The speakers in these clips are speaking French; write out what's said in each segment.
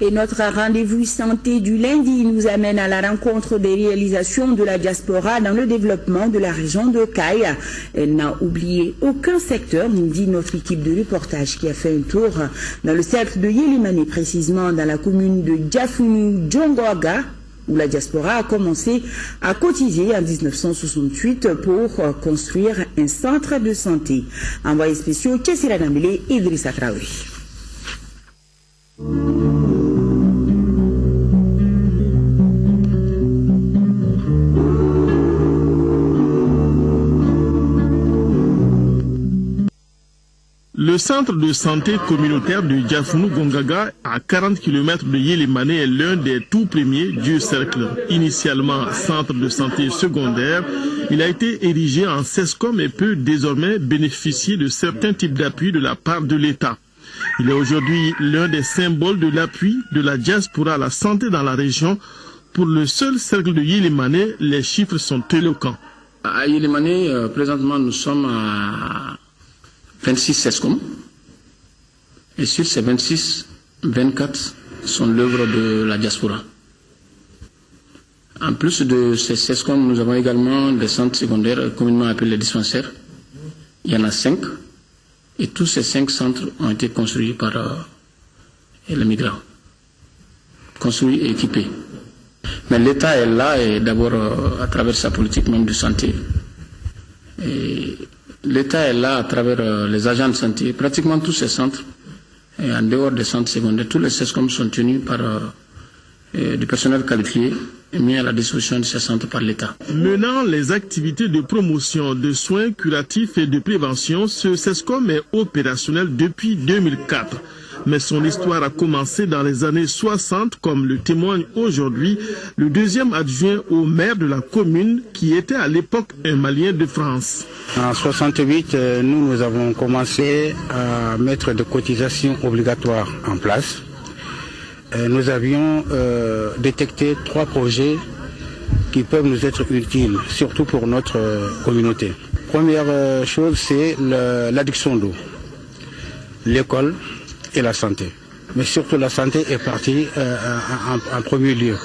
Et notre rendez-vous santé du lundi nous amène à la rencontre des réalisations de la diaspora dans le développement de la région de Kayes. Elle n'a oublié aucun secteur, nous dit notre équipe de reportage qui a fait un tour dans le cercle de Yélimani, précisément dans la commune de Diafounou-Djongoaga, où la diaspora a commencé à cotiser en 1968 pour construire un centre de santé. Envoyé spécial Kessira Dambélé, Idrissa Traoré. Le centre de santé communautaire de Diafounou-Gongaga, à 40 km de Yélimane, est l'un des tout premiers du cercle. Initialement centre de santé secondaire, il a été érigé en CESCOM et peut désormais bénéficier de certains types d'appui de la part de l'État. Il est aujourd'hui l'un des symboles de l'appui de la diaspora à la santé dans la région. Pour le seul cercle de Yélimane, les chiffres sont éloquents. À Yélimane, présentement, nous sommes à 26 CESCOM. Et sur ces 26, 24 sont l'œuvre de la diaspora. En plus de ces CESCOM, nous avons également des centres secondaires communément appelés les dispensaires. Il y en a 5. Et tous ces 5 centres ont été construits par les migrants. Construits et équipés. Mais l'État est là, et d'abord à travers sa politique même de santé. L'État est là à travers les agents de santé. Pratiquement tous ces centres, et en dehors des centres secondaires, tous les CESCOM sont tenus par du personnel qualifié et mis à la disposition de ces centres par l'État. Menant les activités de promotion, de soins curatifs et de prévention, ce CESCOM est opérationnel depuis 2004. Mais son histoire a commencé dans les années 60, comme le témoigne aujourd'hui le deuxième adjoint au maire de la commune, qui était à l'époque un Malien de France. En 68, nous avons commencé à mettre des cotisations obligatoires en place. Nous avions détecté 3 projets qui peuvent nous être utiles, surtout pour notre communauté. Première chose, c'est l'adduction d'eau, l'école et la santé. Mais surtout la santé est partie en premier lieu.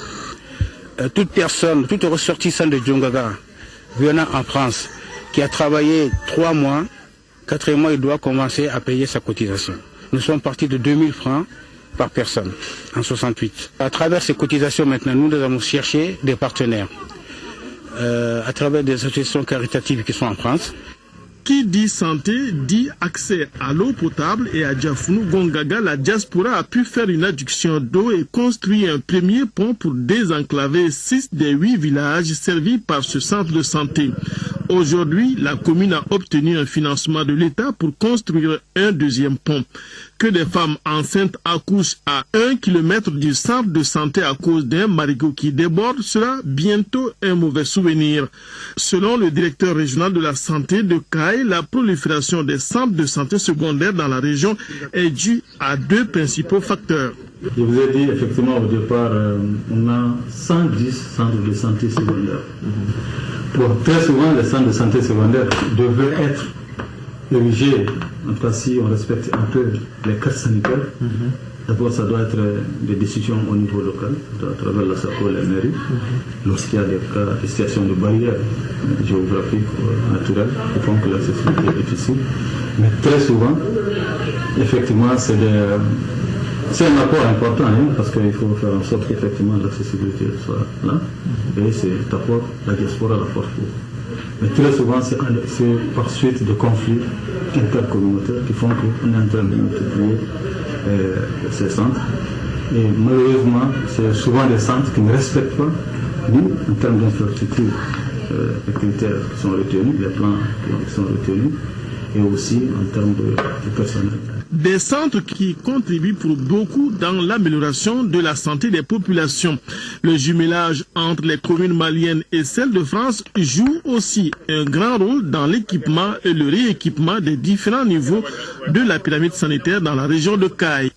Toute personne, tout ressortissant de Djongaga venant en France, qui a travaillé 3 mois, 4 mois, il doit commencer à payer sa cotisation. Nous sommes partis de 2000 francs par personne en 68. À travers ces cotisations maintenant, nous avons cherché des partenaires à travers des associations caritatives qui sont en France. Qui dit santé, dit accès à l'eau potable, et à Diafounou-Gongaga, la diaspora a pu faire une adduction d'eau et construire un premier pont pour désenclaver 6 des 8 villages servis par ce centre de santé. Aujourd'hui, la commune a obtenu un financement de l'État pour construire un deuxième pont. Que des femmes enceintes accouchent à 1 km du centre de santé à cause d'un marigot qui déborde sera bientôt un mauvais souvenir. Selon le directeur régional de la santé de Kayes, la prolifération des centres de santé secondaires dans la région est due à 2 principaux facteurs. Je vous ai dit effectivement au départ, on a 110 centres de santé secondaires. Pour très souvent, les centres de santé secondaires devaient être érigés, en tout cas si on respecte un peu les cartes sanitaires. D'abord, ça doit être des décisions au niveau local, à travers la SACO et la mairie, lorsqu'il y a des cas de situation de barrières géographiques ou naturelles qui font que l'accessibilité est difficile. Mais très souvent, effectivement, c'est un apport important, parce qu'il faut faire en sorte qu'effectivement l'accessibilité soit là. Et c'est apport, la diaspora la force pour. Mais très souvent, c'est par suite de conflits intercommunautaires qui font qu'on est en train de multiplier ces centres. Et malheureusement, c'est souvent des centres qui ne respectent pas, ni en termes d'infrastructure, les critères qui sont retenus, les plans qui sont retenus, et aussi en termes de personnel. Des centres qui contribuent pour beaucoup dans l'amélioration de la santé des populations. Le jumelage entre les communes maliennes et celles de France joue aussi un grand rôle dans l'équipement et le rééquipement des différents niveaux de la pyramide sanitaire dans la région de Kayes.